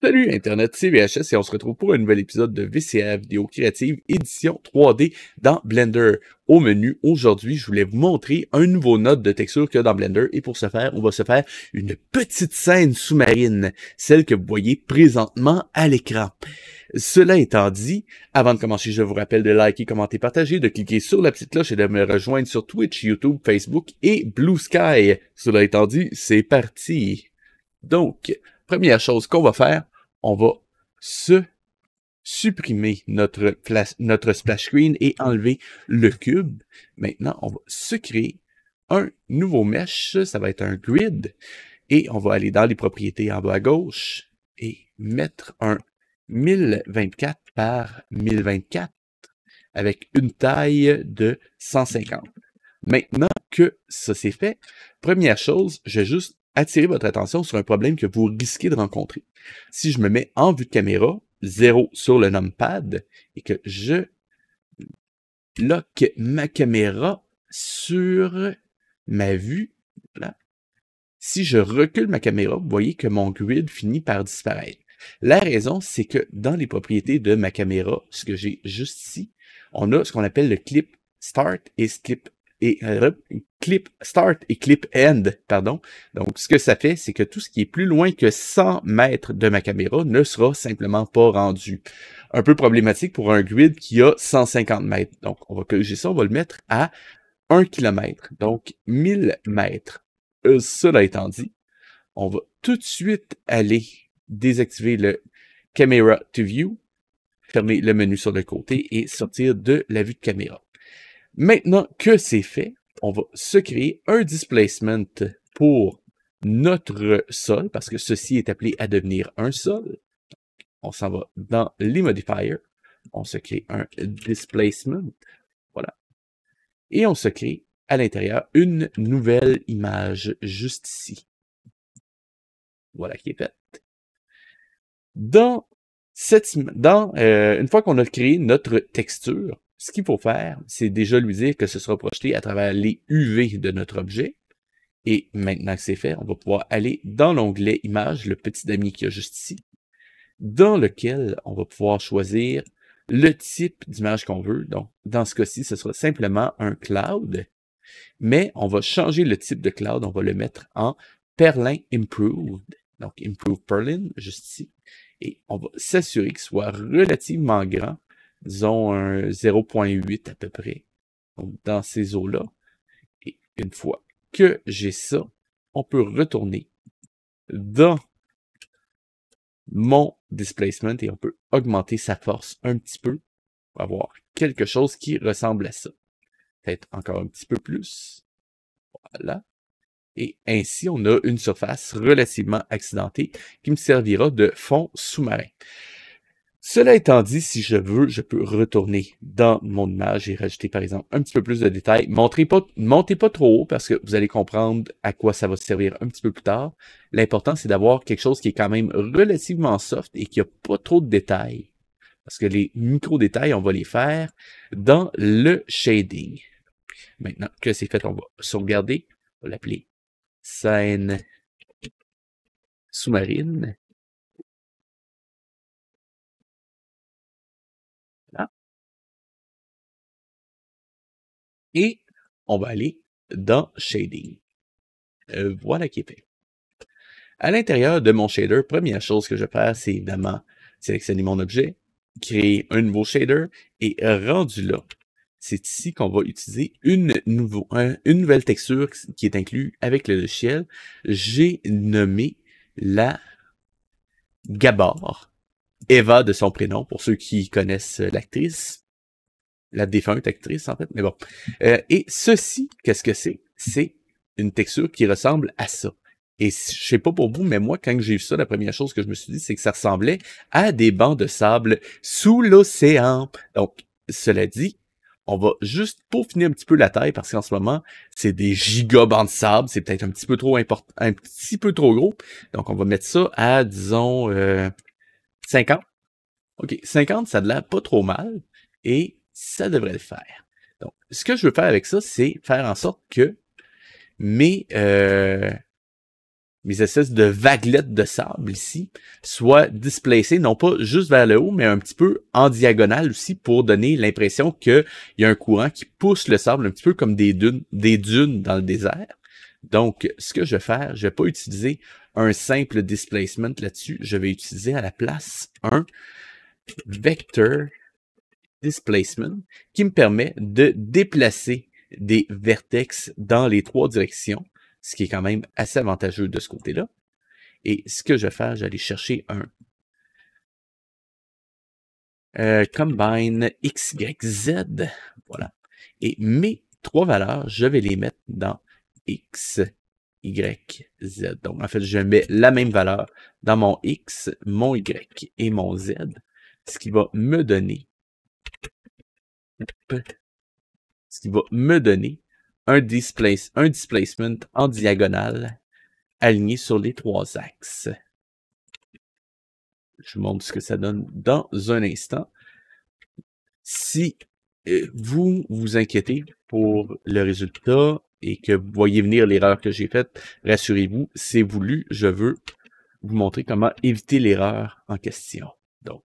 Salut Internet, c'est VHS et on se retrouve pour un nouvel épisode de VCA Vidéo Créative édition 3D dans Blender. Au menu, aujourd'hui, je voulais vous montrer un nouveau node de texture qu'il y a dans Blender et pour ce faire, on va se faire une petite scène sous-marine, celle que vous voyez présentement à l'écran. Cela étant dit, avant de commencer, je vous rappelle de liker, commenter, partager, de cliquer sur la petite cloche et de me rejoindre sur Twitch, YouTube, Facebook et Blue Sky. Cela étant dit, c'est parti. Donc, première chose qu'on va faire, on va supprimer notre splash screen et enlever le cube. Maintenant, on va se créer un nouveau mesh, ça va être un grid, et on va aller dans les propriétés en bas à gauche et mettre un 1024 par 1024 avec une taille de 150. Maintenant que ça c'est fait, première chose, je vais juste attirer votre attention sur un problème que vous risquez de rencontrer. Si je me mets en vue de caméra, 0 sur le numpad, et que je lock ma caméra sur ma vue, voilà. Si je recule ma caméra, vous voyez que mon grid finit par disparaître. La raison, c'est que dans les propriétés de ma caméra, ce que j'ai juste ici, on a ce qu'on appelle le clip start et clip start et clip end, pardon. Donc, ce que ça fait, c'est que tout ce qui est plus loin que 100 mètres de ma caméra ne sera simplement pas rendu. Un peu problématique pour un grid qui a 150 mètres. Donc, on va corriger ça, on va le mettre à 1 km, donc 1000 mètres. Cela étant dit, on va tout de suite aller désactiver le Camera to View, fermer le menu sur le côté et sortir de la vue de caméra. Maintenant que c'est fait, on va se créer un displacement pour notre sol, parce que ceci est appelé à devenir un sol. On s'en va dans les modifiers, on se crée un displacement, voilà, et on se crée à l'intérieur une nouvelle image juste ici. Voilà qui est faite. Une fois qu'on a créé notre texture, ce qu'il faut faire, c'est déjà lui dire que ce sera projeté à travers les UV de notre objet. Et maintenant que c'est fait, on va pouvoir aller dans l'onglet Images, le petit damier qu'il y a juste ici, dans lequel on va pouvoir choisir le type d'image qu'on veut. Donc, dans ce cas-ci, ce sera simplement un cloud, mais on va changer le type de cloud, on va le mettre en Perlin Improved. Donc, Improved Perlin, juste ici. Et on va s'assurer qu'il soit relativement grand, disons un 0.8 à peu près, donc dans ces eaux-là. Et une fois que j'ai ça, on peut retourner dans mon displacement et on peut augmenter sa force un petit peu pour avoir quelque chose qui ressemble à ça. Peut-être encore un petit peu plus. Voilà. Et ainsi, on a une surface relativement accidentée qui me servira de fond sous-marin. Cela étant dit, si je veux, je peux retourner dans mon image et rajouter par exemple un petit peu plus de détails. Montez pas trop haut parce que vous allez comprendre à quoi ça va servir un petit peu plus tard. L'important, c'est d'avoir quelque chose qui est quand même relativement soft et qui n'a pas trop de détails. Parce que les micro-détails, on va les faire dans le shading. Maintenant que c'est fait, on va sauvegarder. On va l'appeler scène sous-marine. Voilà. Et on va aller dans Shading. Voilà qui est fait. À l'intérieur de mon shader, première chose que je vais faire, c'est évidemment sélectionner mon objet, créer un nouveau shader, et rendu là, c'est ici qu'on va utiliser une nouvelle texture qui est inclue avec le logiciel. J'ai nommé la Gabor, Eva de son prénom, pour ceux qui connaissent l'actrice. La défunte actrice, en fait, mais bon. Et ceci, qu'est-ce que c'est? C'est une texture qui ressemble à ça. Et je sais pas pour vous, mais moi, quand j'ai vu ça, la première chose que je me suis dit, c'est que ça ressemblait à des bancs de sable sous l'océan. Donc, cela dit, on va juste peaufiner un petit peu la taille, parce qu'en ce moment, c'est des giga bancs de sable, c'est peut-être un petit peu trop important, un petit peu trop gros. Donc, on va mettre ça à, disons, 50. OK, 50, ça a l'air pas trop mal. Et ça devrait le faire. Donc, ce que je veux faire avec ça, c'est faire en sorte que mes mes espèces de vaguelettes de sable ici soient displacées, non pas juste vers le haut, mais un petit peu en diagonale aussi pour donner l'impression qu'il y a un courant qui pousse le sable un petit peu comme des dunes dans le désert. Donc, ce que je vais faire, je vais pas utiliser un simple displacement là-dessus, je vais utiliser à la place un vector displacement qui me permet de déplacer des vertex dans les 3 directions, ce qui est quand même assez avantageux de ce côté-là. Et ce que je vais faire, j'allais chercher un combine x, y, z, voilà. Et mes 3 valeurs, je vais les mettre dans x, y, z. Donc, en fait, je mets la même valeur dans mon x, mon y et mon z, ce qui va me donner un displacement en diagonale aligné sur les 3 axes. Je vous montre ce que ça donne dans un instant. Si vous vous inquiétez pour le résultat et que vous voyez venir l'erreur que j'ai faite, rassurez-vous, c'est voulu. Je veux vous montrer comment éviter l'erreur en question. Donc,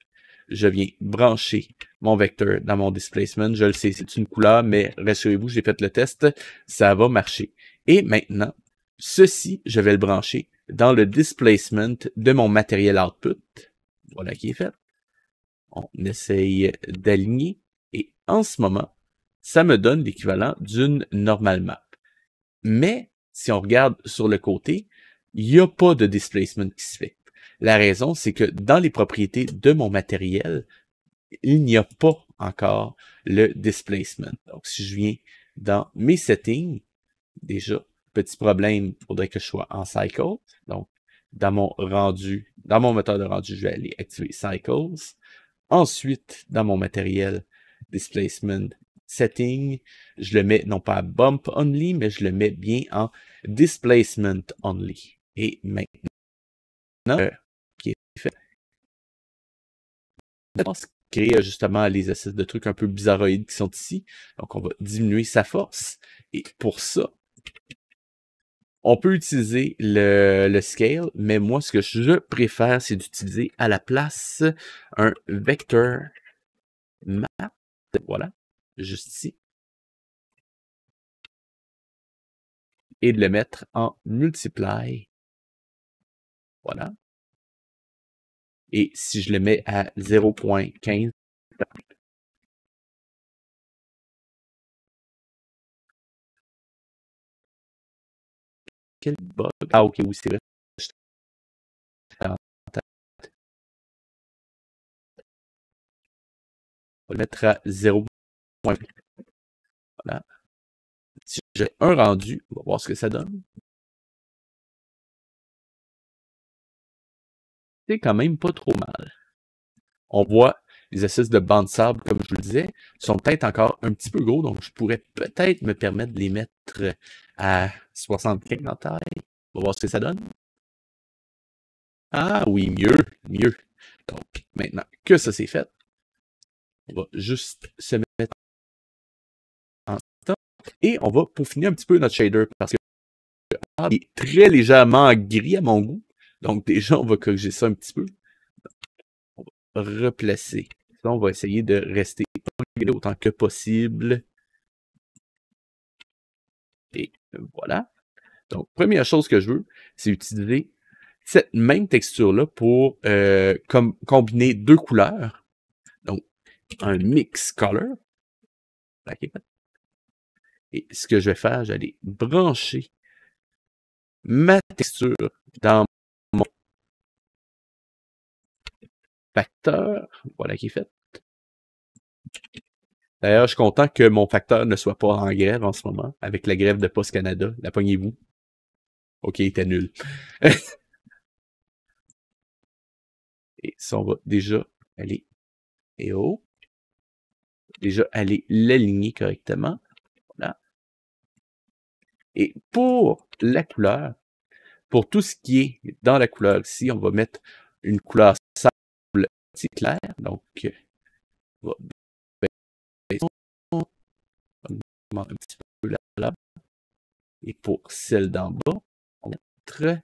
je viens brancher mon vecteur dans mon displacement. Je le sais, c'est une couleur, mais rassurez-vous, j'ai fait le test, ça va marcher. Et maintenant, ceci, je vais le brancher dans le displacement de mon matériel output. Voilà qui est fait. On essaye d'aligner. Et en ce moment, ça me donne l'équivalent d'une normal map. Mais, si on regarde sur le côté, il n'y a pas de displacement qui se fait. La raison, c'est que dans les propriétés de mon matériel, il n'y a pas encore le displacement. Donc, si je viens dans mes settings, déjà, petit problème, il faudrait que je sois en cycle. Donc, dans mon moteur de rendu, je vais aller activer cycles. Ensuite, dans mon matériel, displacement setting, je le mets non pas à bump only, mais je le mets bien en displacement only. Et maintenant, qui est fait, on va créer justement les espèces de trucs un peu bizarroïdes qui sont ici. Donc, on va diminuer sa force. Et pour ça, on peut utiliser le scale, mais moi, ce que je préfère, c'est d'utiliser à la place un vector map. Voilà, juste ici. Et de le mettre en multiply. Voilà. Et si je le mets à 0.15, quel bug? Ah, ok, oui, c'est vrai. On va le mettre à 0.20. Voilà. Si j'ai un rendu, on va voir ce que ça donne. C'est quand même pas trop mal. On voit les espèces de bancs de sable, comme je vous le disais, sont peut-être encore un petit peu gros, donc je pourrais peut-être me permettre de les mettre à 75 en taille. On va voir ce que ça donne. Ah oui, mieux. Donc, maintenant que ça c'est fait, on va juste se mettre en temps et on va peaufiner un petit peu notre shader parce que il est très légèrement gris à mon goût. Donc déjà, on va corriger ça un petit peu. On va replacer. Ça, on va essayer de rester autant que possible. Et voilà. Donc, première chose que je veux, c'est utiliser cette même texture-là pour combiner 2 couleurs. Donc, un mix color. Et ce que je vais faire, j'allais brancher ma texture dans mon facteur. Voilà qui est fait. D'ailleurs, je suis content que mon facteur ne soit pas en grève en ce moment, avec la grève de Post Canada. La pognez-vous. Ok, il était nul. Et ça, on va déjà aller et oh. Déjà aller l'aligner correctement. Voilà. Et pour la couleur, pour tout ce qui est dans la couleur ici, on va mettre une couleur sable clair. Donc, on va baisser un petit peu là. Et pour celle d'en bas, on va mettre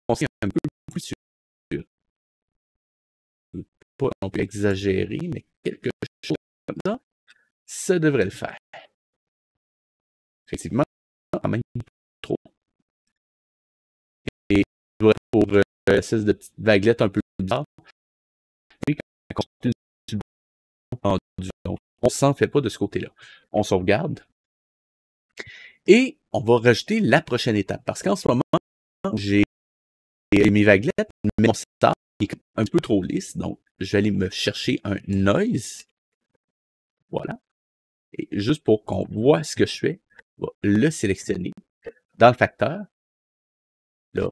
conseille un peu plus sûr. Pas non plus exagéré, mais quelque chose comme ça devrait le faire. Effectivement, quand même trop. Et pour l'espèce de petite vaguelette un peu bizarre, et quand on continue donc, on s'en fait pas de ce côté-là. On sauvegarde. Et on va rajouter la prochaine étape. Parce qu'en ce moment, j'ai mes vaguelettes, mais mon setup est un peu trop lisse. Donc, je vais aller me chercher un noise. Voilà. Et juste pour qu'on voit ce que je fais, on va le sélectionner dans le facteur. Là,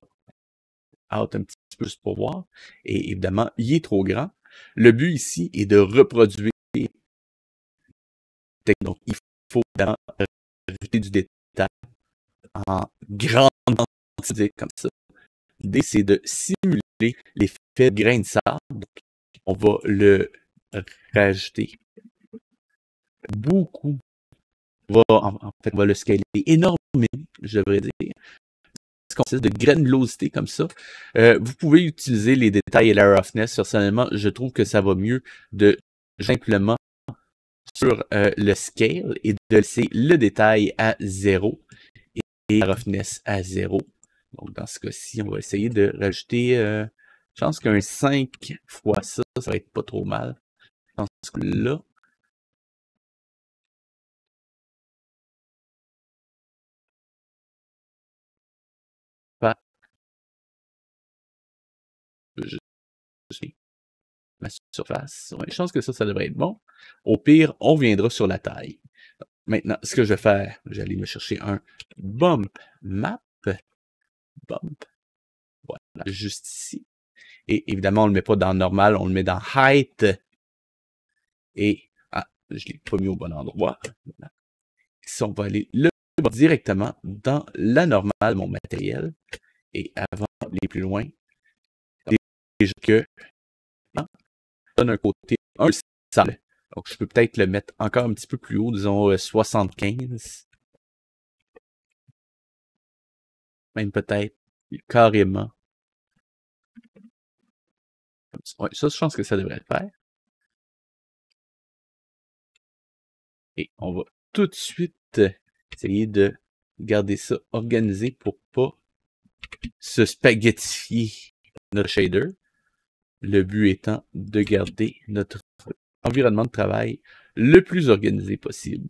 out un petit peu juste pour voir. Et évidemment, il est trop grand. Le but ici est de reproduire. Donc, il faut rajouter du détail en grande quantité comme ça. L'idée, c'est de simuler l'effet de grain de sable. Donc, on va le rajouter beaucoup. En fait, on va le scaler énormément, je devrais dire. Ce consiste de granulosité comme ça. Vous pouvez utiliser les détails et la roughness. Personnellement, je trouve que ça va mieux de simplement sur le scale et de laisser le détail à 0 et la roughness à 0. Donc, dans ce cas-ci, on va essayer de rajouter, je pense qu'un 5 fois ça, ça va être pas trop mal. Dans ce cas-là. Je suis ma surface. Ouais, je pense que ça devrait être bon. Au pire, on reviendra sur la taille. Maintenant, ce que je vais faire, j'allais me chercher un bump map. Bump. Voilà, juste ici. Et évidemment, on ne le met pas dans normal, on le met dans height. Et, je ne l'ai pas mis au bon endroit. Voilà. Ici, on va aller le directement dans la normale, mon matériel. Et avant d'aller plus loin, déjà que donne un côté un sale. Donc, je peux peut-être le mettre encore un petit peu plus haut, disons 75. Même peut-être carrément. Ouais, ça, je pense que ça devrait le faire. Et on va tout de suite essayer de garder ça organisé pour pas se spaghettifier notre shader. Le but étant de garder notre environnement de travail le plus organisé possible.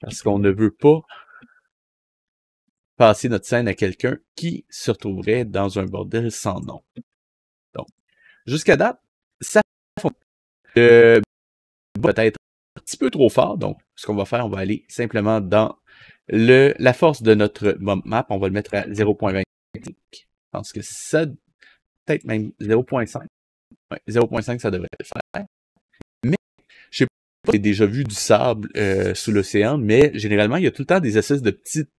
Parce qu'on ne veut pas passer notre scène à quelqu'un qui se retrouverait dans un bordel sans nom. Donc, jusqu'à date, ça fonctionne peut-être un petit peu trop fort. Donc, ce qu'on va faire, on va aller simplement dans la force de notre bump map. On va le mettre à 0.25. Je pense que ça, peut-être même 0.5. Ouais, 0.5, ça devrait le faire. Mais, je sais pas si vous avez déjà vu du sable sous l'océan, mais généralement, il y a tout le temps des espèces de petites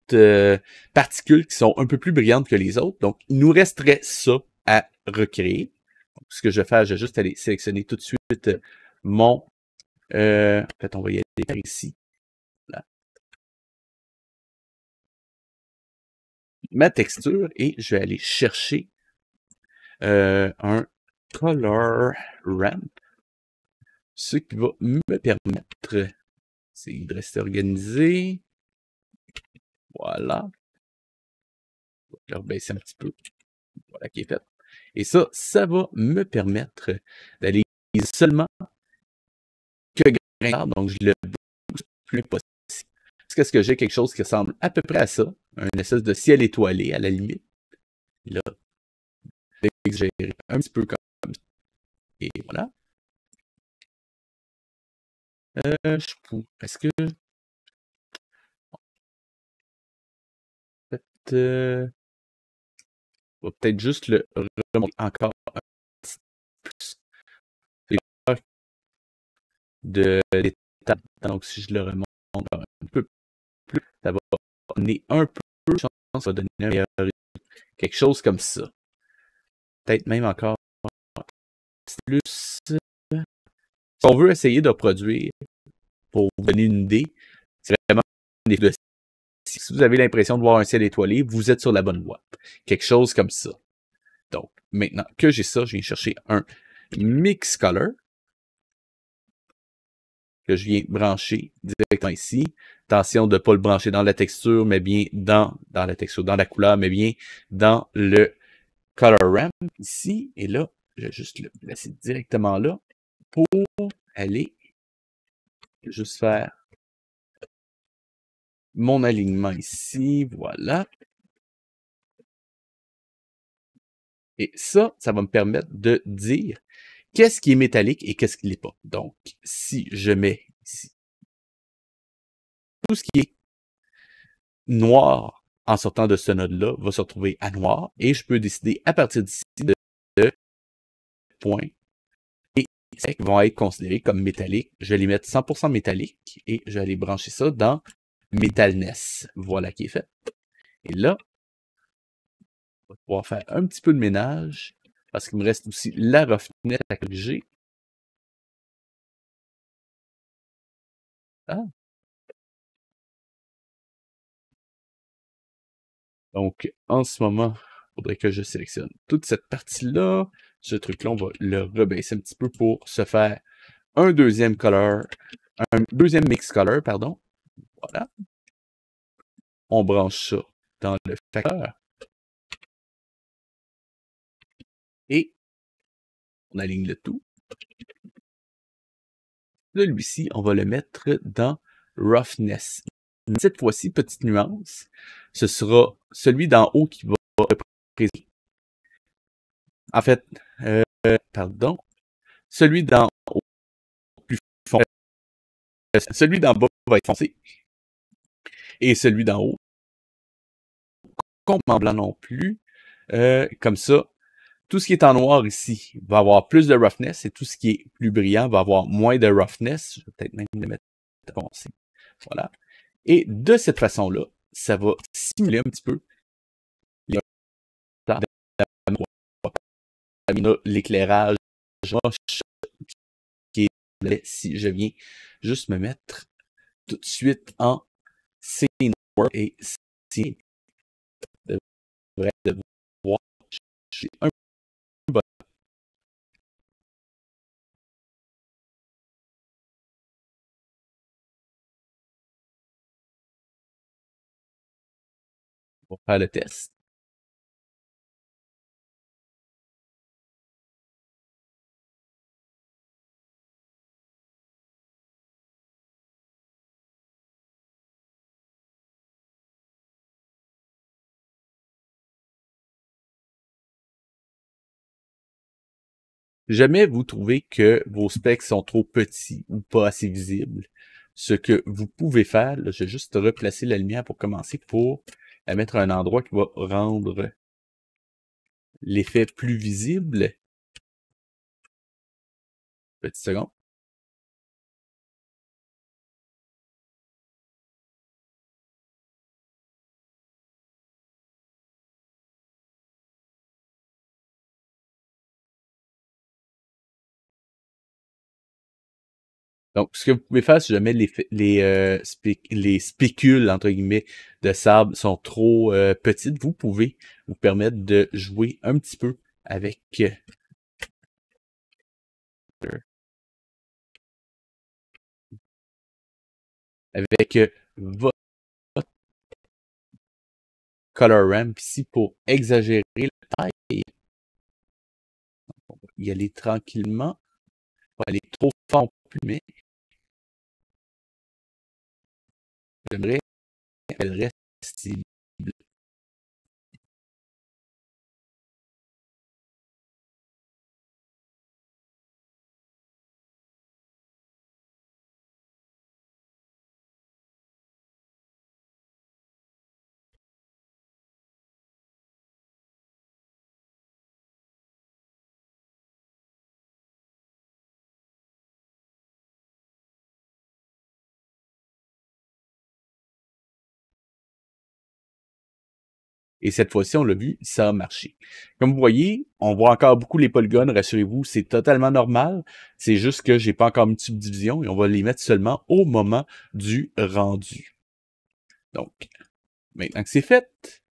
particules qui sont un peu plus brillantes que les autres. Donc, il nous resterait ça à recréer. Donc, ce que je vais faire, je vais juste aller sélectionner tout de suite mon... en fait, on va y aller par ici. Là. Ma texture et je vais aller chercher un color ramp. Ce qui va me permettre, c'est de rester organisé. Voilà. Je vais le rebaisser un petit peu. Voilà qui est fait. Et ça va me permettre d'aller seulement que grain. Donc, je le bouge plus possible. Est-ce que j'ai quelque chose qui ressemble à peu près à ça? Un espèce de ciel étoilé, à la limite. Là, j'ai un petit peu comme ça. Et voilà. Est-ce que... Peut-être... on va peut-être juste le remonter encore un petit peu plus. De l'étape. Donc, si je le remonte un peu plus, ça va donner un peu, je pense que ça va donner un meilleur quelque chose comme ça. Peut-être même encore plus. Si on veut essayer de produire, pour vous donner une idée, c'est vraiment des de Si vous avez l'impression de voir un ciel étoilé, vous êtes sur la bonne voie. Quelque chose comme ça. Donc, maintenant que j'ai ça, je viens chercher un Mix Color que je viens brancher directement ici. Attention de ne pas le brancher dans la texture, mais bien dans la texture, dans la couleur, mais bien dans le Color Ramp ici. Et là, je vais juste le placer directement là pour aller juste faire mon alignement ici. Voilà. Et ça va me permettre de dire qu'est-ce qui est métallique et qu'est-ce qui l'est pas. Donc, si je mets ici tout ce qui est noir en sortant de ce node-là va se retrouver à noir et je peux décider à partir d'ici de points et qui vont être considérés comme métalliques. Je vais les mettre 100% métalliques et je vais aller brancher ça dans Metalness. Voilà qui est fait. Et là, on va pouvoir faire un petit peu de ménage parce qu'il me reste aussi la roughness à corriger. Ah. Donc, en ce moment, il faudrait que je sélectionne toute cette partie-là. Ce truc-là, on va le rebaisser un petit peu pour se faire un deuxième mix color, pardon. Voilà. On branche ça dans le facteur. Et on aligne le tout. Celui-ci, on va le mettre dans Roughness. Cette fois-ci, petite nuance, ce sera celui d'en haut qui va représenter. En fait, pardon, celui d'en haut plus foncé. Celui d'en bas va être foncé. Et celui d'en haut, complètement blanc non plus. Comme ça, tout ce qui est en noir ici va avoir plus de roughness et tout ce qui est plus brillant va avoir moins de roughness. Je vais peut-être même le mettre foncé. Voilà. Et de cette façon-là, ça va simuler un petit peu l'éclairage qui est si je viens juste me mettre tout de suite en scene work et si devrait voir j'ai un bon. On va faire le test. Jamais vous trouvez que vos specs sont trop petits ou pas assez visibles. Ce que vous pouvez faire, là, je vais juste replacer la lumière pour commencer pour la mettre à un endroit qui va rendre l'effet plus visible. Petite seconde. Donc, ce que vous pouvez faire si jamais les spécules, entre guillemets, de sable sont trop petites, vous pouvez vous permettre de jouer un petit peu avec votre color ramp ici pour exagérer la taille. On va y aller tranquillement. On va aller trop fort plus, mais j'aimerais qu'elle reste cible. Et cette fois-ci, on l'a vu, ça a marché. Comme vous voyez, on voit encore beaucoup les polygones, rassurez-vous, c'est totalement normal. C'est juste que j'ai pas encore une subdivision et on va les mettre seulement au moment du rendu. Donc, Maintenant que c'est fait,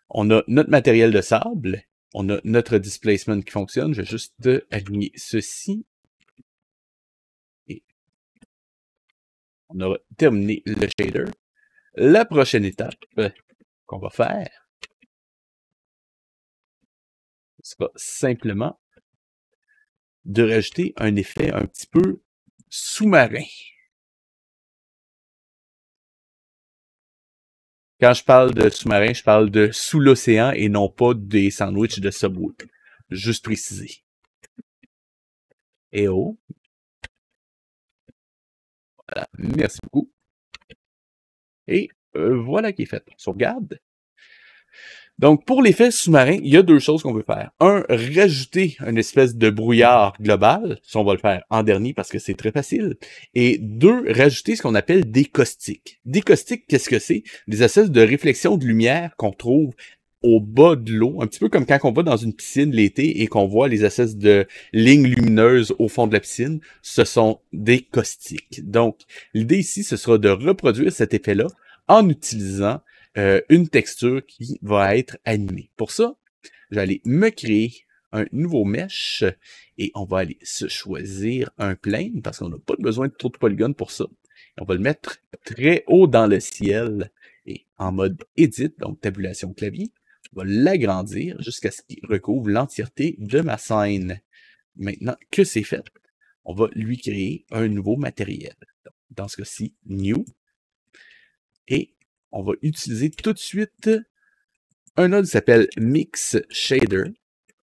on a notre matériel de sable, on a notre displacement qui fonctionne. Je vais juste aligner ceci. Et on aura terminé le shader. La prochaine étape qu'on va faire sera simplement de rajouter un effet un petit peu sous-marin. Quand je parle de sous-marin, je parle de sous l'océan et non pas des sandwichs de Subway. Juste préciser. Et oh. Voilà. Merci beaucoup. Et voilà qui est fait. On sauvegarde. Donc, pour l'effet sous-marin, il y a deux choses qu'on veut faire. Un, rajouter une espèce de brouillard global. Ça, on va le faire en dernier parce que c'est très facile. Et deux, rajouter ce qu'on appelle des caustiques. Des caustiques, qu'est-ce que c'est? Des espèces de réflexions de lumière qu'on trouve au bas de l'eau, un petit peu comme quand on va dans une piscine l'été et qu'on voit les espèces de lignes lumineuses au fond de la piscine. Ce sont des caustiques. Donc, l'idée ici, ce sera de reproduire cet effet-là en utilisant une texture qui va être animée. Pour ça, je vais aller me créer un nouveau mesh et on va aller se choisir un plane parce qu'on n'a pas besoin de trop de polygones pour ça. Et on va le mettre très haut dans le ciel et en mode Edit, donc tabulation clavier. On va l'agrandir jusqu'à ce qu'il recouvre l'entièreté de ma scène. Maintenant que c'est fait, on va lui créer un nouveau matériel. Donc, dans ce cas-ci, New. Et on va utiliser tout de suite un node qui s'appelle Mix Shader,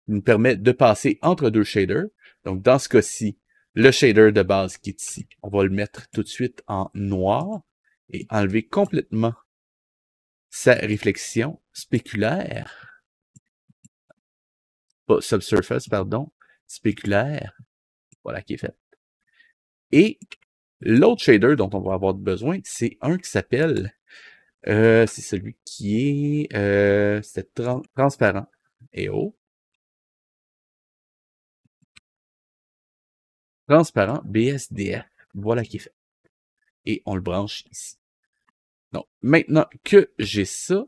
qui nous permet de passer entre deux shaders. Donc, dans ce cas-ci, le shader de base qui est ici, on va le mettre tout de suite en noir et enlever complètement sa réflexion spéculaire. Pas subsurface, pardon, spéculaire. Voilà qui est fait. Et l'autre shader dont on va avoir besoin, c'est un qui s'appelle c'est celui qui est transparent. Et oh. Transparent BSDF. Voilà qui est fait. Et on le branche ici. Donc, maintenant que j'ai ça,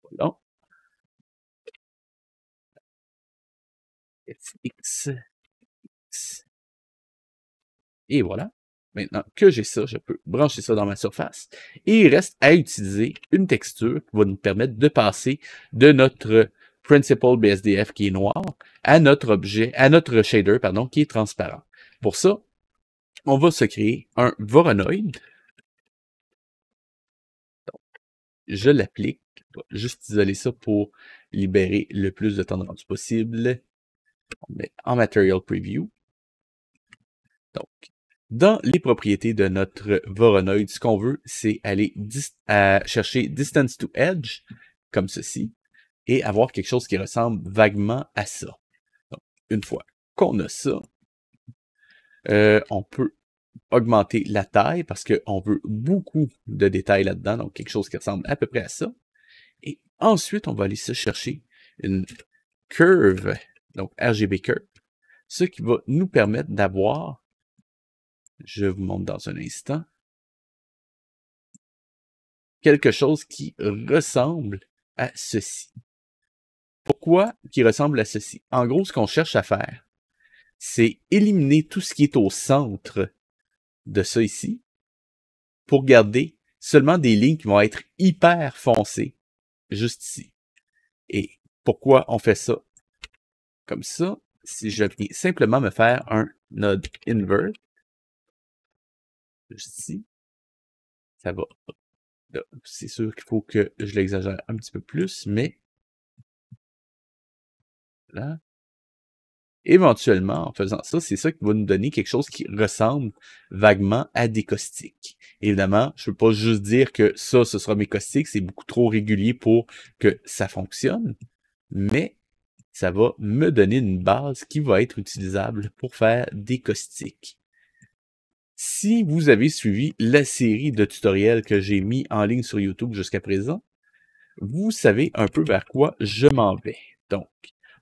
voilà. FX. Et voilà. Maintenant que j'ai ça, je peux brancher ça dans ma surface. Et il reste à utiliser une texture qui va nous permettre de passer de notre Principal BSDF qui est noir à notre objet, à notre shader, pardon, qui est transparent. Pour ça, on va se créer un Voronoi. Je l'applique. Je vais juste isoler ça pour libérer le plus de temps de rendu possible. On met en Material Preview. Donc, dans les propriétés de notre Voronoi, ce qu'on veut, c'est aller chercher Distance to Edge, comme ceci, et avoir quelque chose qui ressemble vaguement à ça. Donc, une fois qu'on a ça, on peut augmenter la taille parce qu'on veut beaucoup de détails là-dedans, donc quelque chose qui ressemble à peu près à ça. Et ensuite, on va aller se chercher une curve, donc RGB curve, ce qui va nous permettre d'avoir, je vous montre dans un instant, quelque chose qui ressemble à ceci. Pourquoi qui ressemble à ceci? En gros, ce qu'on cherche à faire, c'est éliminer tout ce qui est au centre de ça ici pour garder seulement des lignes qui vont être hyper foncées juste ici. Et pourquoi on fait ça comme ça? Si je viens simplement me faire un node invert, juste ici, ça va. C'est sûr qu'il faut que je l'exagère un petit peu plus, mais là, éventuellement, en faisant ça, c'est ça qui va nous donner quelque chose qui ressemble vaguement à des caustiques. Évidemment, je ne peux pas juste dire que ça, ce sera mes caustiques, c'est beaucoup trop régulier pour que ça fonctionne, mais ça va me donner une base qui va être utilisable pour faire des caustiques. Si vous avez suivi la série de tutoriels que j'ai mis en ligne sur YouTube jusqu'à présent, vous savez un peu vers quoi je m'en vais. Donc,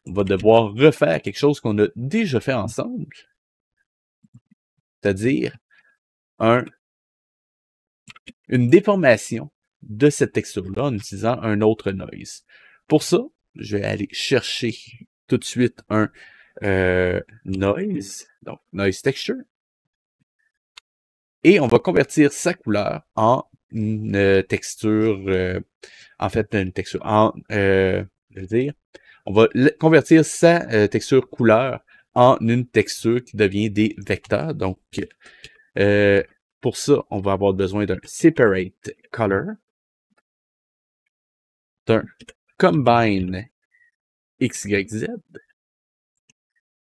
on va devoir refaire quelque chose qu'on a déjà fait ensemble, c'est-à-dire un une déformation de cette texture-là en utilisant un autre noise. Pour ça, je vais aller chercher tout de suite un noise, donc noise texture, et on va convertir sa couleur en une texture, en fait, une texture, je veux dire, on va convertir sa texture couleur en une texture qui devient des vecteurs. Donc, pour ça, on va avoir besoin d'un separate color, d'un combine XYZ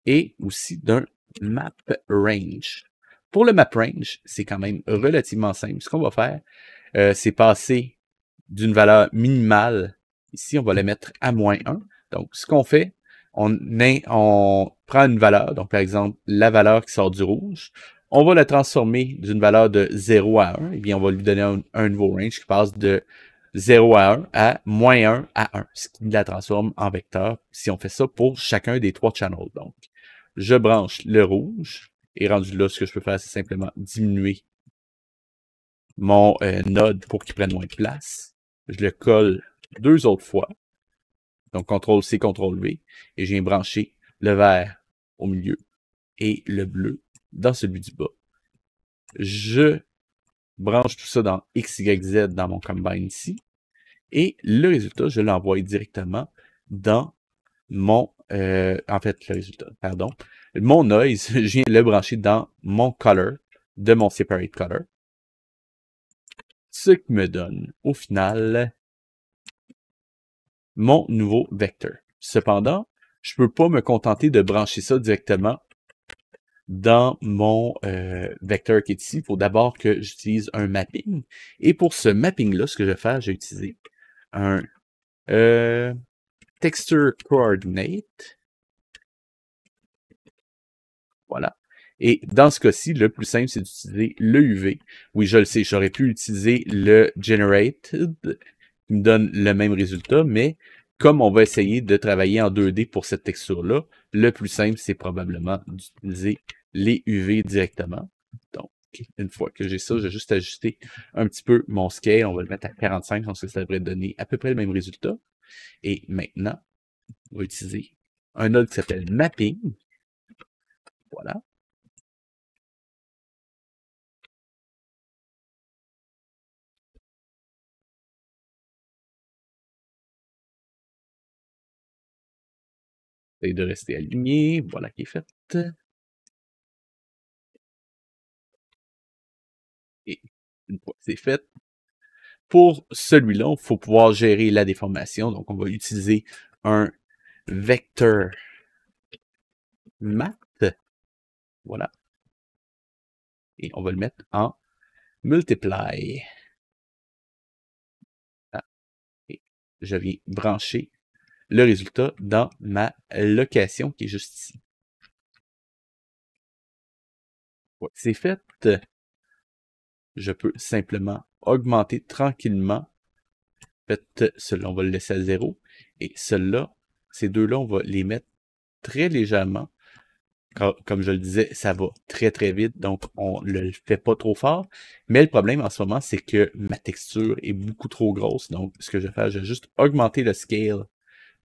et aussi d'un map range. Pour le map range, c'est quand même relativement simple. Ce qu'on va faire, c'est passer d'une valeur minimale. Ici, on va la mettre à -1. Donc, ce qu'on fait, on prend une valeur, donc par exemple, la valeur qui sort du rouge, on va la transformer d'une valeur de 0 à 1, et bien on va lui donner un nouveau range qui passe de 0 à 1 à -1 à 1, ce qui la transforme en vecteur, si on fait ça pour chacun des 3 channels. Donc, je branche le rouge, et rendu là, ce que je peux faire, c'est simplement diminuer mon node pour qu'il prenne moins de place. Je le colle 2 autres fois. Donc, CTRL-C, CTRL-V. Et je viens brancher le vert au milieu et le bleu dans celui du bas. Je branche tout ça dans XYZ dans mon combine ici. Et le résultat, je l'envoie directement dans mon... en fait, le résultat, pardon. Mon noise, je viens le brancher dans mon color de mon separate color. Ce qui me donne, au final, mon nouveau vecteur. Cependant, je ne peux pas me contenter de brancher ça directement dans mon vecteur qui est ici. Il faut d'abord que j'utilise un mapping. Et pour ce mapping-là, ce que je vais faire, j'ai utilisé un texture coordinate. Voilà. Et dans ce cas-ci, le plus simple, c'est d'utiliser le UV. Oui, je le sais, j'aurais pu utiliser le generated, qui me donne le même résultat, mais comme on va essayer de travailler en 2D pour cette texture-là, le plus simple, c'est probablement d'utiliser les UV directement. Donc, une fois que j'ai ça, je vais juste ajuster un petit peu mon scale. On va le mettre à 45, je pense que ça devrait donner à peu près le même résultat. Et maintenant, on va utiliser un node qui s'appelle Mapping. Voilà. Et de rester aligné. Voilà qui est fait. Et une fois que c'est fait, pour celui-là, il faut pouvoir gérer la déformation. Donc, on va utiliser un vecteur math. Voilà. Et on va le mettre en multiply. Ah. Et je viens brancher le résultat dans ma location qui est juste ici. Ouais, c'est fait. Je peux simplement augmenter tranquillement. En fait, celui-là, on va le laisser à 0. Et celui-là, ces deux-là, on va les mettre très légèrement. Comme je le disais, ça va très très vite, donc on ne le fait pas trop fort. Mais le problème en ce moment, c'est que ma texture est beaucoup trop grosse. Donc, ce que je vais faire, je vais juste augmenter le scale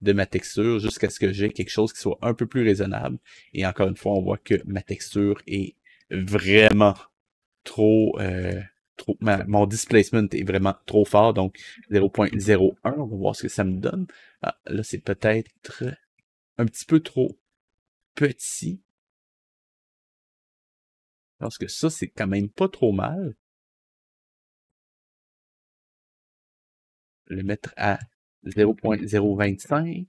de ma texture jusqu'à ce que j'ai quelque chose qui soit un peu plus raisonnable. Et encore une fois, on voit que ma texture est vraiment trop... mon displacement est vraiment trop fort, donc 0.01. On va voir ce que ça me donne. Ah, là, c'est peut-être un petit peu trop petit. Je pense que ça, c'est quand même pas trop mal. Le mettre à 0.025.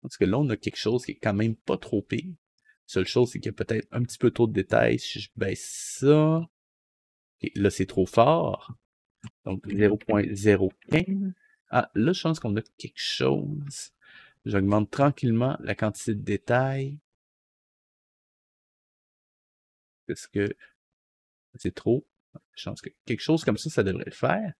Parce que là, on a quelque chose qui est quand même pas trop pire. Seule chose, c'est qu'il y a peut-être un petit peu trop de détails. Si je baisse ça, okay, là, c'est trop fort. Donc, 0.015. Ah, là, je pense qu'on a quelque chose. J'augmente tranquillement la quantité de détails. Parce que c'est trop. Je pense que quelque chose comme ça devrait le faire.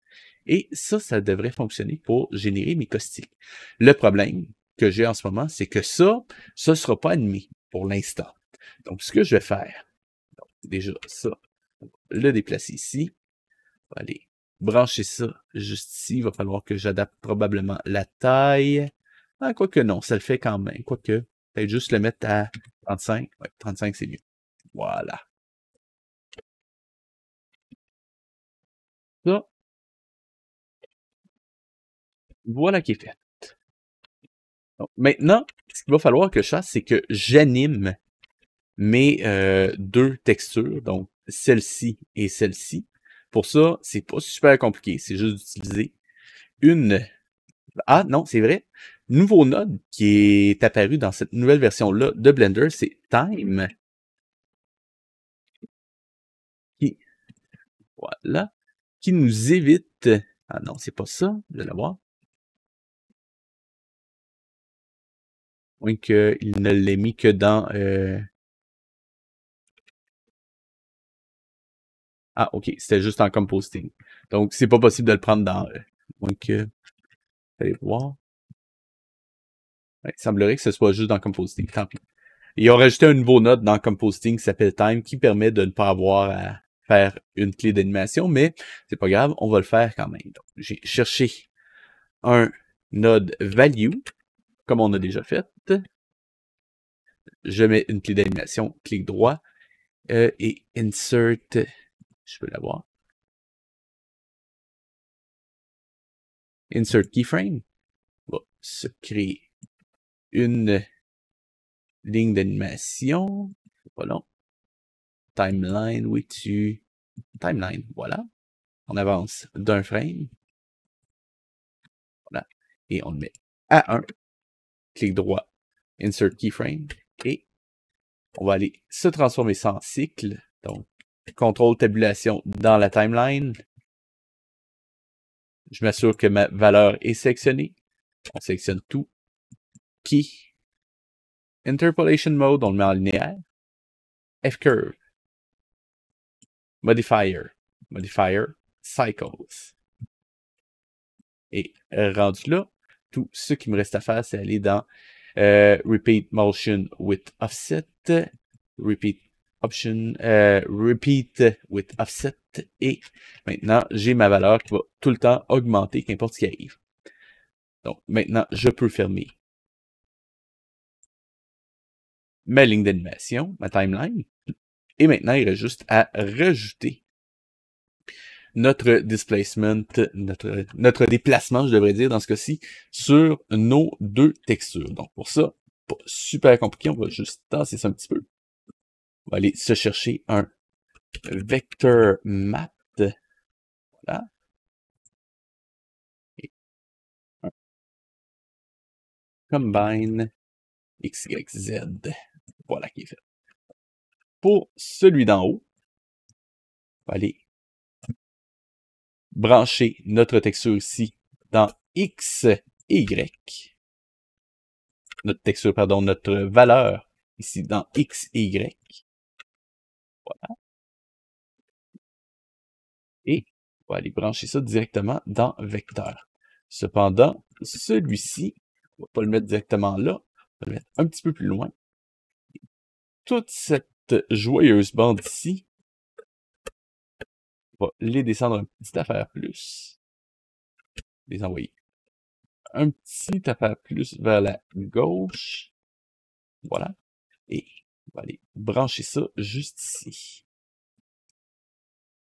Et ça devrait fonctionner pour générer mes caustiques. Le problème que j'ai en ce moment, c'est que ça ne sera pas animé pour l'instant. Donc, ce que je vais faire, donc, déjà ça, le déplacer ici. On va aller brancher ça juste ici. Il va falloir que j'adapte probablement la taille. Ah, quoique non, ça le fait quand même. Quoique, peut-être juste le mettre à 35. Ouais, 35, c'est mieux. Voilà. Ça, voilà qui est fait. Donc, maintenant, ce qu'il va falloir que je fasse, c'est que j'anime mes deux textures, donc celle-ci et celle-ci. Pour ça, c'est pas super compliqué. C'est juste d'utiliser une... Ah non, c'est vrai. Nouveau node qui est apparu dans cette nouvelle version-là de Blender, c'est Time. Qui, voilà. Qui nous évite... Ah non, c'est pas ça. Je vais l'avoir. Moins qu'il ne l'ait mis que dans... Ah, ok. C'était juste en composting. Donc, c'est pas possible de le prendre dans... moins que... Allez voir. Ouais, il semblerait que ce soit juste dans composting. Tant pis. Ils ont rajouté un nouveau node dans composting qui s'appelle Time qui permet de ne pas avoir à faire une clé d'animation, mais c'est pas grave, on va le faire quand même. Donc, j'ai cherché un node value, comme on a déjà fait. Je mets une clé d'animation, clic droit, et insert, je peux l'avoir. Insert keyframe. On va se créer une ligne d'animation. C'est pas long. Timeline, oui, timeline, voilà. On avance d'un frame. Voilà. Et on le met à 1. Clic droit, insert keyframe. Et on va aller se transformer ça en cycle. Donc, contrôle tabulation dans la timeline. Je m'assure que ma valeur est sélectionnée. On sélectionne tout. Key. Interpolation mode, on le met en linéaire. F-curve. Modifier. Modifier. Cycles. Et rendu là, tout ce qui me reste à faire, c'est aller dans Repeat Motion with Offset. Repeat Option. Repeat with Offset. Et maintenant, j'ai ma valeur qui va tout le temps augmenter, qu'importe ce qui arrive. Donc, maintenant, je peux fermer ma ligne d'animation, ma timeline. Et maintenant, il reste juste à rajouter notre displacement, notre déplacement, je devrais dire, dans ce cas-ci, sur nos deux textures. Donc, pour ça, pas super compliqué, on va juste tasser ça un petit peu. On va aller se chercher un vector map. Voilà. Et un combine XYZ. Voilà qui est fait. Pour celui d'en haut, on va aller brancher notre texture ici dans X et Y. Notre texture, pardon, notre valeur ici dans X et Y. Voilà. Et on va aller brancher ça directement dans Vecteur. Cependant, celui-ci, on va pas le mettre directement là, on va le mettre un petit peu plus loin. Toute cette joyeuse bande ici, on va les descendre un petit affaire plus. Les envoyer un petit affaire plus vers la gauche. Voilà. Et on va aller brancher ça juste ici.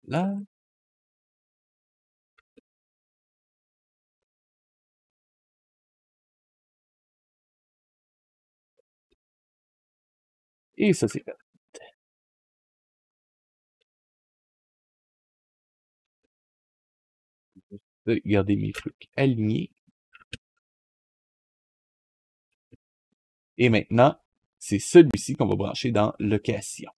Là. Et ça, c'est fait. Je vais garder mes trucs alignés. Et maintenant, c'est celui-ci qu'on va brancher dans location.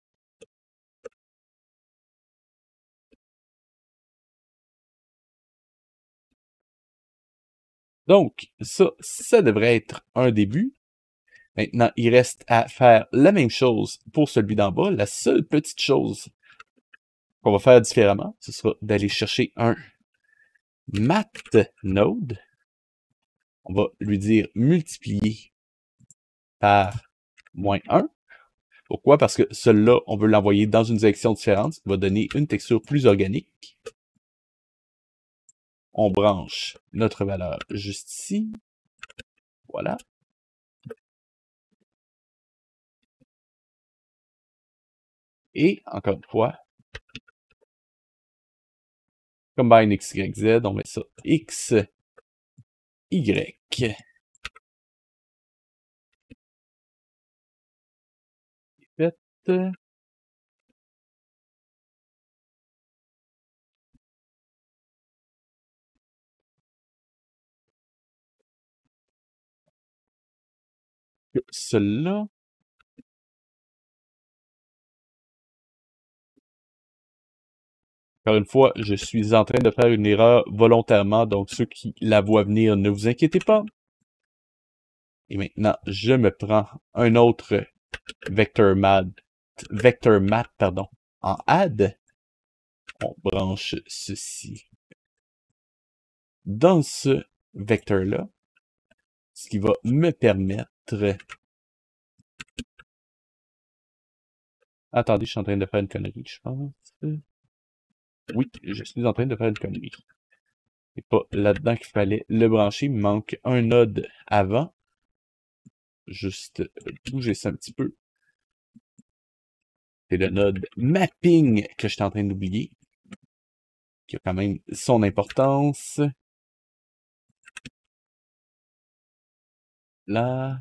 Donc, ça devrait être un début. Maintenant, il reste à faire la même chose pour celui d'en bas. La seule petite chose qu'on va faire différemment, ce sera d'aller chercher un math node. On va lui dire multiplier par -1. Pourquoi? Parce que celui-là, on veut l'envoyer dans une direction différente, ce qui va donner une texture plus organique. on branche notre valeur juste ici. Voilà. Et, encore une fois, combine x, y, z, on met ça x, y. Fait. Cela. Encore une fois, je suis en train de faire une erreur volontairement, donc ceux qui la voient venir, ne vous inquiétez pas. Et maintenant, je me prends un autre vector math, pardon, en add. On branche ceci dans ce vecteur-là, ce qui va me permettre... Attendez, je suis en train de faire une connerie, je pense. Oui, je suis en train de faire une connerie. C'est pas là-dedans qu'il fallait le brancher. Il me manque un node avant. Juste bouger ça un petit peu. C'est le node mapping que je suis en train d'oublier. Qui a quand même son importance. Là.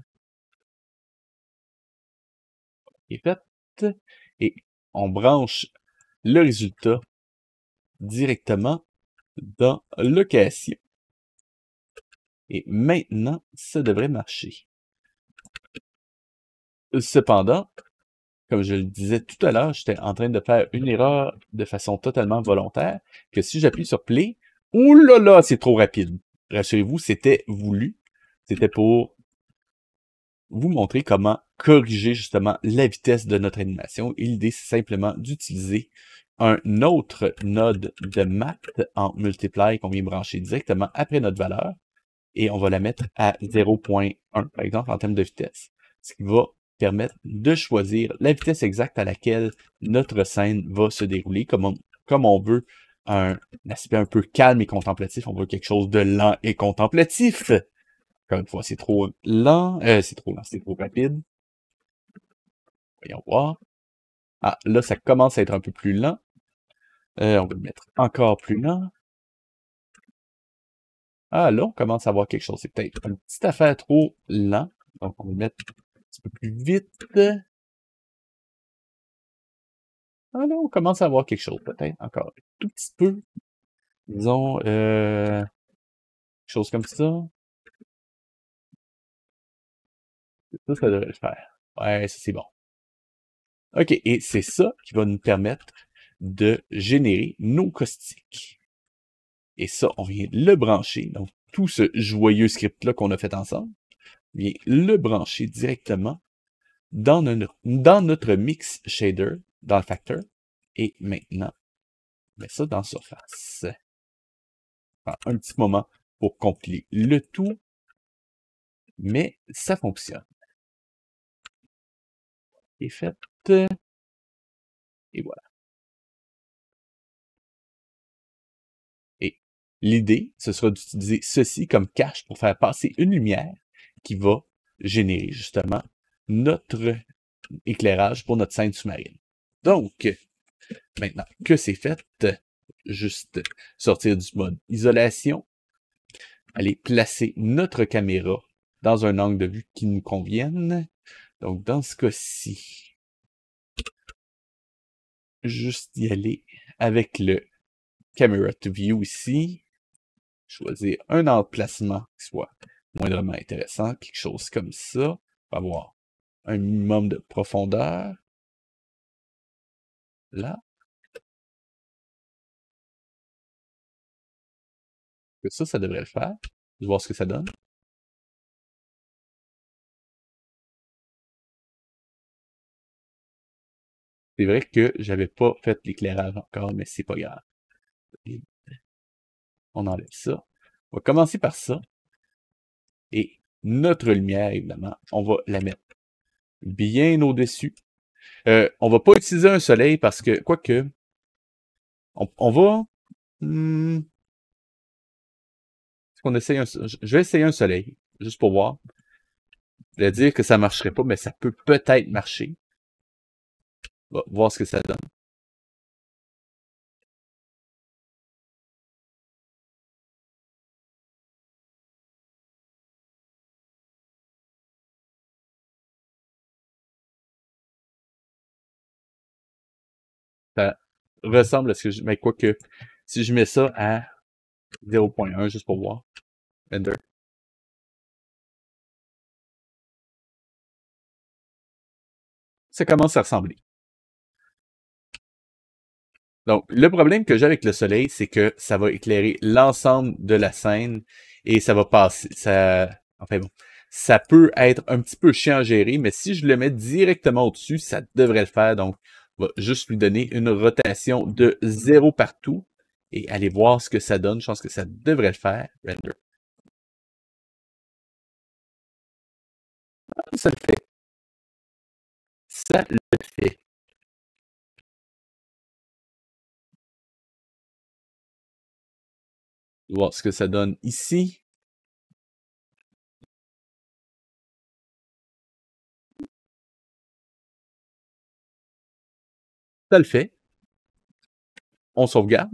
Il est fait. Et on branche le résultat directement dans location. Et maintenant, ça devrait marcher. Cependant, comme je le disais tout à l'heure, j'étais en train de faire une erreur de façon totalement volontaire, que si j'appuie sur play, oulala, c'est trop rapide. Rassurez-vous, c'était voulu. C'était pour vous montrer comment corriger justement la vitesse de notre animation. Et l'idée, c'est simplement d'utiliser un autre node de math en multiply qu'on vient brancher directement après notre valeur. Et on va la mettre à 0.1, par exemple, en termes de vitesse. Ce qui va permettre de choisir la vitesse exacte à laquelle notre scène va se dérouler. Comme on veut un aspect un peu calme et contemplatif, on veut quelque chose de lent et contemplatif. Encore une fois, c'est trop lent, c'est trop rapide. Voyons voir. Ah, là, ça commence à être un peu plus lent. On va le mettre encore plus lent. Ah, là, on commence à voir quelque chose. C'est peut-être une petite affaire trop lent. Donc, on va le mettre un petit peu plus vite. Ah, là, on commence à voir quelque chose. Peut-être encore un tout petit peu. Disons, quelque chose comme ça. Ça devrait le faire. Ouais, ça, c'est bon. OK, et c'est ça qui va nous permettre de générer nos caustiques. Et ça, on vient le brancher. Donc, tout ce joyeux script-là qu'on a fait ensemble, on vient le brancher directement dans notre mix shader, dans le factor. Et maintenant, on met ça dans Surface. Prend un petit moment pour compiler le tout, mais ça fonctionne. Et fait. Et voilà. Et l'idée, ce sera d'utiliser ceci comme cache pour faire passer une lumière qui va générer justement notre éclairage pour notre scène sous-marine. Donc, maintenant que c'est fait, juste sortir du mode isolation, aller placer notre caméra dans un angle de vue qui nous convienne. Donc, dans ce cas-ci, juste y aller avec le Camera to View ici, choisir un emplacement qui soit moindrement intéressant, quelque chose comme ça, pour avoir un minimum de profondeur. Là. Ça devrait le faire. Je vais voir ce que ça donne. C'est vrai que j'avais pas fait l'éclairage encore, mais c'est pas grave. On enlève ça. On va commencer par ça. Et notre lumière, évidemment, on va la mettre bien au-dessus. On va pas utiliser un soleil parce que, quoique, on va... qu'on essaye je vais essayer un soleil, juste pour voir. Je vais dire que ça marcherait pas, mais ça peut peut-être marcher. On va voir ce que ça donne. Ça ressemble à ce que je... Mais quoique, si je mets ça à 0.1, juste pour voir. Render. Ça commence à ressembler. Donc, le problème que j'ai avec le soleil, c'est que ça va éclairer l'ensemble de la scène et ça va passer. Enfin bon, ça peut être un petit peu chiant à gérer, mais si je le mets directement au-dessus, ça devrait le faire. Donc, on va juste lui donner une rotation de 0 partout et aller voir ce que ça donne. Je pense que ça devrait le faire. Render. Ça le fait. Ça le fait. Voir ce que ça donne ici. Ça le fait. On sauvegarde.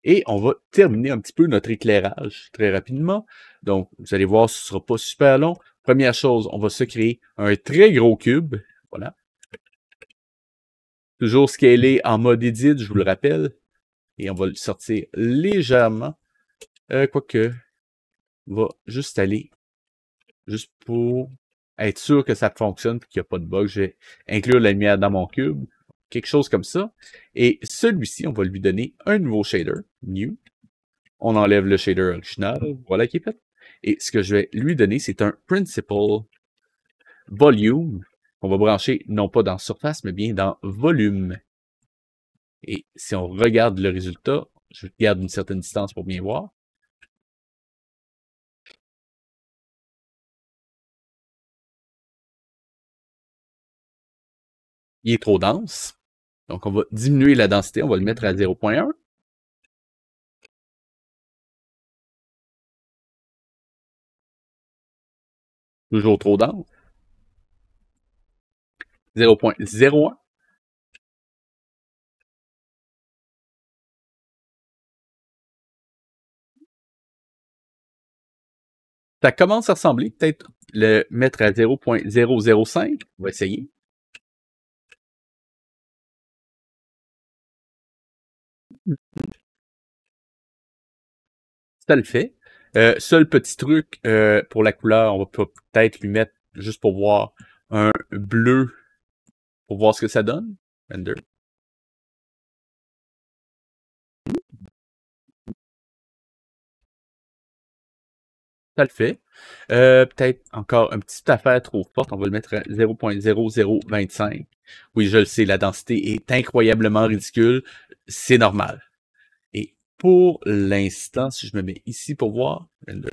Et on va terminer un petit peu notre éclairage très rapidement. Donc, vous allez voir, ce ne sera pas super long. Première chose, on va se créer un très gros cube. Voilà. Toujours scalé en mode edit, je vous le rappelle. Et on va le sortir légèrement. Quoique, on va juste aller, juste pour être sûr que ça fonctionne et qu'il n'y a pas de bug. Je vais inclure la lumière dans mon cube. Quelque chose comme ça. Et celui-ci, on va lui donner un nouveau shader, New. On enlève le shader original, voilà qui est fait. Et ce que je vais lui donner, c'est un Principal Volume qu'on va brancher non pas dans Surface, mais bien dans Volume. Et si on regarde le résultat, je garde une certaine distance pour bien voir. Il est trop dense. Donc, on va diminuer la densité. On va le mettre à 0.1. Toujours trop dense. 0.01. Ça commence à ressembler. Peut-être le mettre à 0.005. On va essayer. Ça le fait. Seul petit truc pour la couleur, on va peut-être lui mettre, juste pour voir, un bleu, pour voir ce que ça donne. Render. Ça le fait. Peut-être encore une petite affaire trop forte, on va le mettre à 0.0025. Oui, je le sais, la densité est incroyablement ridicule. C'est normal. Et pour l'instant, si je me mets ici pour voir, render.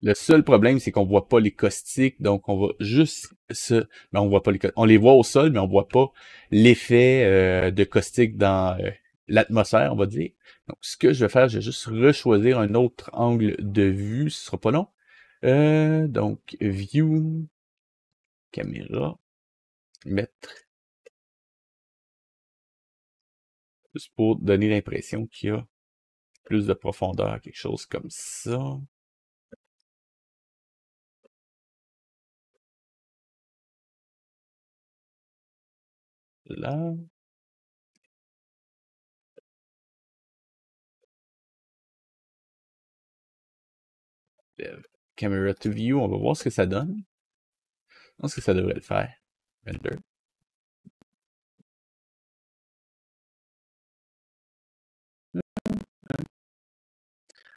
Le seul problème, c'est qu'on voit pas les caustiques, donc on va juste mais on voit pas on les voit au sol, mais on voit pas l'effet de caustique dans l'atmosphère, on va dire. Donc, ce que je vais faire, je vais juste rechoisir un autre angle de vue, ce sera pas long. Donc, View, Caméra, mettre, juste pour donner l'impression qu'il y a plus de profondeur, quelque chose comme ça. Là. Camera to view, on va voir ce que ça donne. Je pense que ça devrait le faire. Render.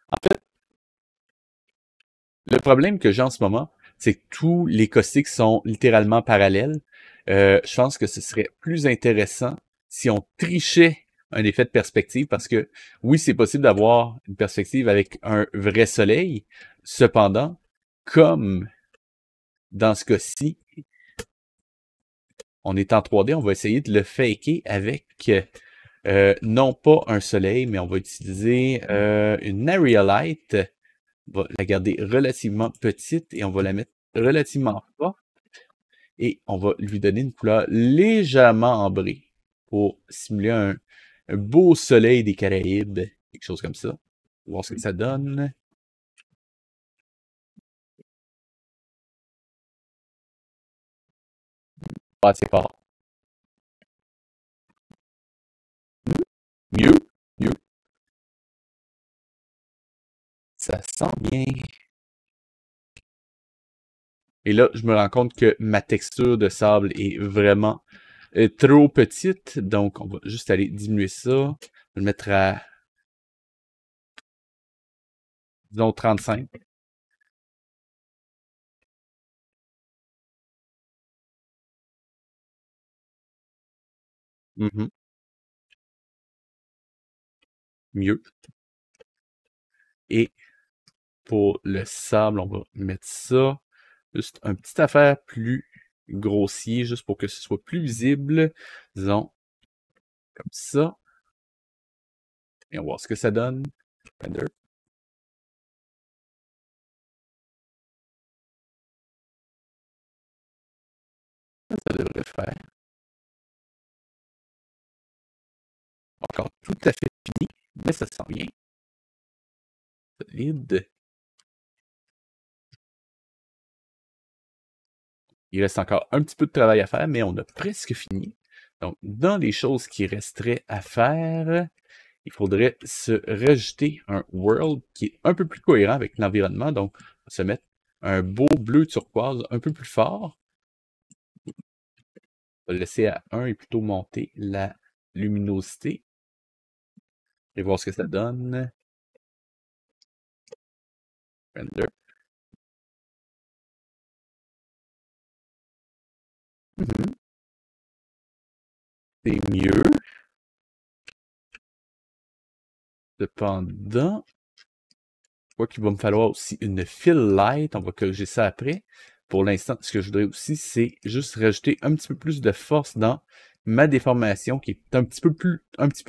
En fait, le problème que j'ai en ce moment, c'est que tous les caustiques sont littéralement parallèles. Je pense que ce serait plus intéressant si on trichait un effet de perspective parce que oui, c'est possible d'avoir une perspective avec un vrai soleil. Cependant, comme dans ce cas-ci, on est en 3D, on va essayer de le faker avec non pas un soleil, mais on va utiliser une area light. On va la garder relativement petite et on va la mettre relativement forte. Et on va lui donner une couleur légèrement ambrée pour simuler un beau soleil des Caraïbes, quelque chose comme ça. On va voir ce que ça donne. Pas assez fort. Mieux, mieux. Ça sent bien. Et là, je me rends compte que ma texture de sable est vraiment trop petite. Donc, on va juste aller diminuer ça. Je vais le mettre à, disons, 35. Mhm. Mieux. Et pour le sable, on va mettre ça. Juste un petit affaire plus grossier, juste pour que ce soit plus visible. Disons, comme ça. Et on va voir ce que ça donne. Render. Ça devrait faire. Encore tout à fait fini, mais ça sent bien. Solide. Il reste encore un petit peu de travail à faire, mais on a presque fini. Donc, dans les choses qui resteraient à faire, il faudrait se rajouter un world qui est un peu plus cohérent avec l'environnement. Donc, on va se mettre un beau bleu turquoise un peu plus fort. On va le laisser à 1 et plutôt monter la luminosité. Et voir ce que ça donne. Render. Mhm. C'est mieux. Cependant, je vois qu'il va me falloir aussi une fill light. On va corriger ça après. Pour l'instant, ce que je voudrais aussi, c'est juste rajouter un petit peu plus de force dans ma déformation qui est un petit peu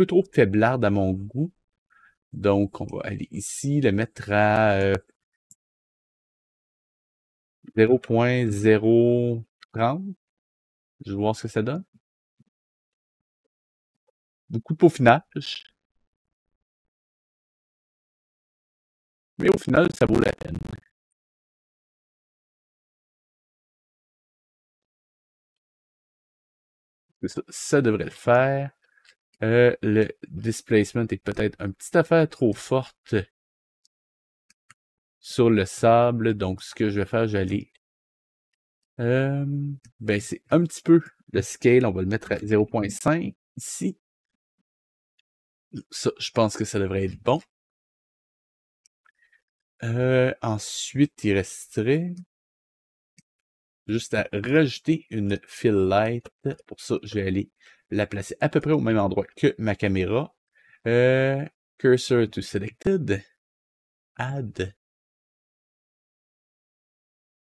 trop faiblarde à mon goût. Donc, on va aller ici, le mettre à 0.030. Je vais voir ce que ça donne. Beaucoup de peaufinage. Mais au final, ça vaut la peine. Ça devrait le faire. Le displacement est peut-être un petit affaire trop forte sur le sable. Donc, ce que je vais faire, j'allais ben, c'est un petit peu le scale. On va le mettre à 0.5 ici. Ça, je pense que ça devrait être bon. Ensuite, il resterait juste à rajouter une fill light. Pour ça, je vais aller la placer à peu près au même endroit que ma caméra. Cursor to selected. Add.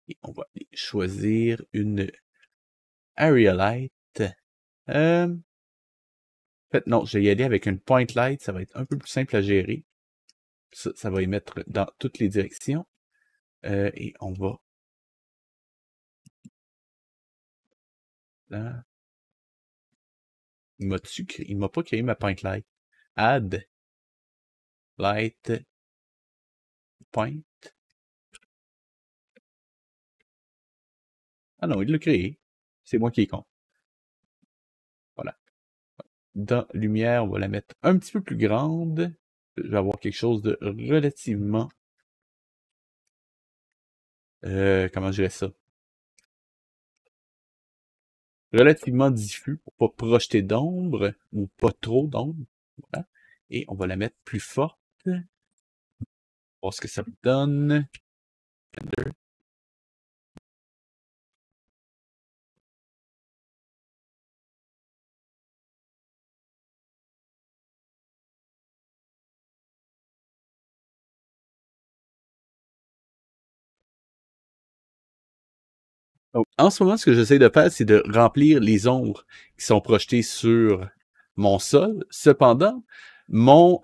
Et on va aller choisir une area light. En fait, non, je vais y aller avec une point light. Ça va être un peu plus simple à gérer. Ça va y mettre dans toutes les directions. Et on va là. Il m'a pas créé ma point light. Add light point. Ah non, il l'a créé. C'est moi qui est con. Voilà. Dans lumière, on va la mettre un petit peu plus grande. Je vais avoir quelque chose de relativement comment je dirais ça? Relativement diffus pour pas projeter d'ombre ou pas trop d'ombre. Voilà. Et on va la mettre plus forte. Voir ce que ça donne. Render. Donc, en ce moment, ce que j'essaie de faire, c'est de remplir les ombres qui sont projetées sur mon sol. Cependant, mon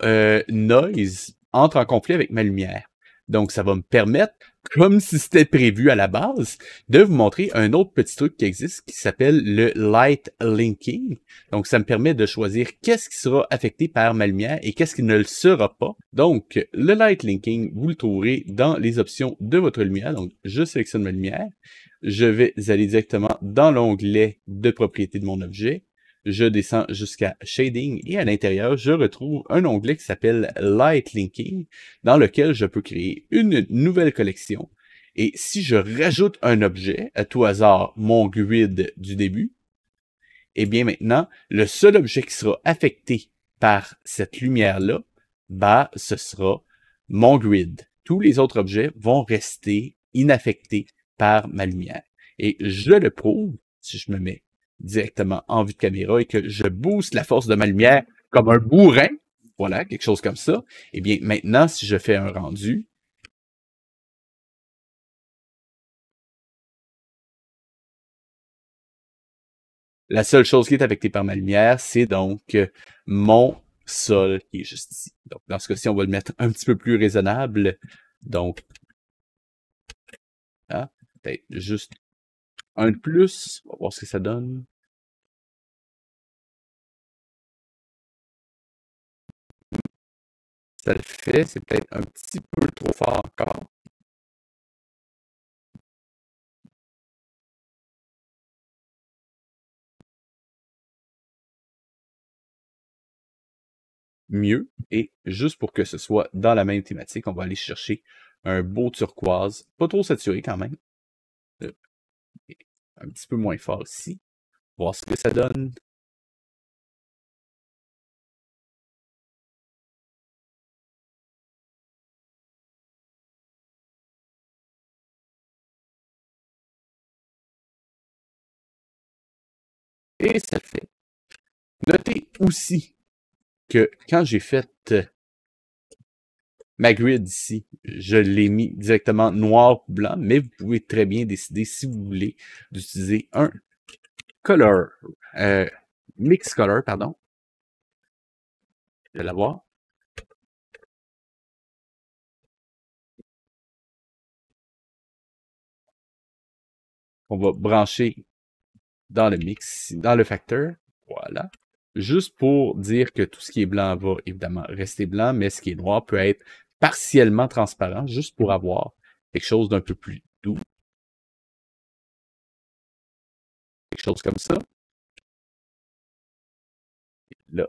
noise entre en conflit avec ma lumière. Donc, ça va me permettre, comme si c'était prévu à la base, de vous montrer un autre petit truc qui existe qui s'appelle le light linking. Donc, ça me permet de choisir qu'est-ce qui sera affecté par ma lumière et qu'est-ce qui ne le sera pas. Donc, le light linking, vous le trouverez dans les options de votre lumière. Donc, je sélectionne ma lumière. Je vais aller directement dans l'onglet de propriété de mon objet. Je descends jusqu'à Shading et à l'intérieur, je retrouve un onglet qui s'appelle Light Linking dans lequel je peux créer une nouvelle collection. Et si je rajoute un objet, à tout hasard, mon grid du début, eh bien maintenant, le seul objet qui sera affecté par cette lumière-là, bah, ce sera mon grid. Tous les autres objets vont rester inaffectés par ma lumière. Et je le prouve si je me mets directement en vue de caméra et que je booste la force de ma lumière comme un bourrin, voilà, quelque chose comme ça, eh bien maintenant, si je fais un rendu, la seule chose qui est affectée par ma lumière, c'est donc mon sol qui est juste ici. Donc dans ce cas-ci, on va le mettre un petit peu plus raisonnable. Donc, ah, peut-être juste un de plus, on va voir ce que ça donne. Ça le fait, c'est peut-être un petit peu trop fort encore. Mieux, et juste pour que ce soit dans la même thématique, on va aller chercher un beau turquoise, pas trop saturé quand même, un petit peu moins fort ici, voir ce que ça donne. Et ça le fait. Notez aussi que quand j'ai fait ma grid ici, je l'ai mis directement noir ou blanc, mais vous pouvez très bien décider, si vous voulez, d'utiliser un color, mix color, pardon. Je vais l'avoir. On va brancher dans le mix, dans le facteur. Voilà. Juste pour dire que tout ce qui est blanc va évidemment rester blanc, mais ce qui est noir peut être partiellement transparent, juste pour avoir quelque chose d'un peu plus doux. Quelque chose comme ça. Là,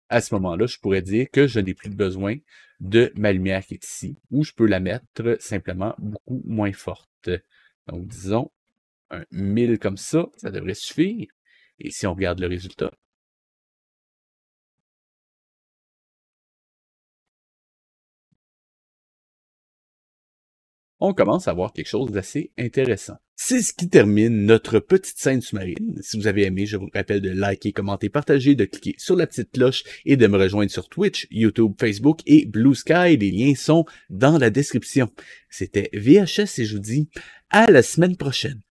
à ce moment-là, je pourrais dire que je n'ai plus besoin de ma lumière qui est ici, ou je peux la mettre simplement beaucoup moins forte. Donc, disons, un 1000 comme ça devrait suffire. Et si on regarde le résultat, on commence à voir quelque chose d'assez intéressant. C'est ce qui termine notre petite scène sous-marine. Si vous avez aimé, je vous rappelle de liker, commenter, partager, de cliquer sur la petite cloche et de me rejoindre sur Twitch, YouTube, Facebook et Blue Sky. Les liens sont dans la description. C'était VHS et je vous dis à la semaine prochaine.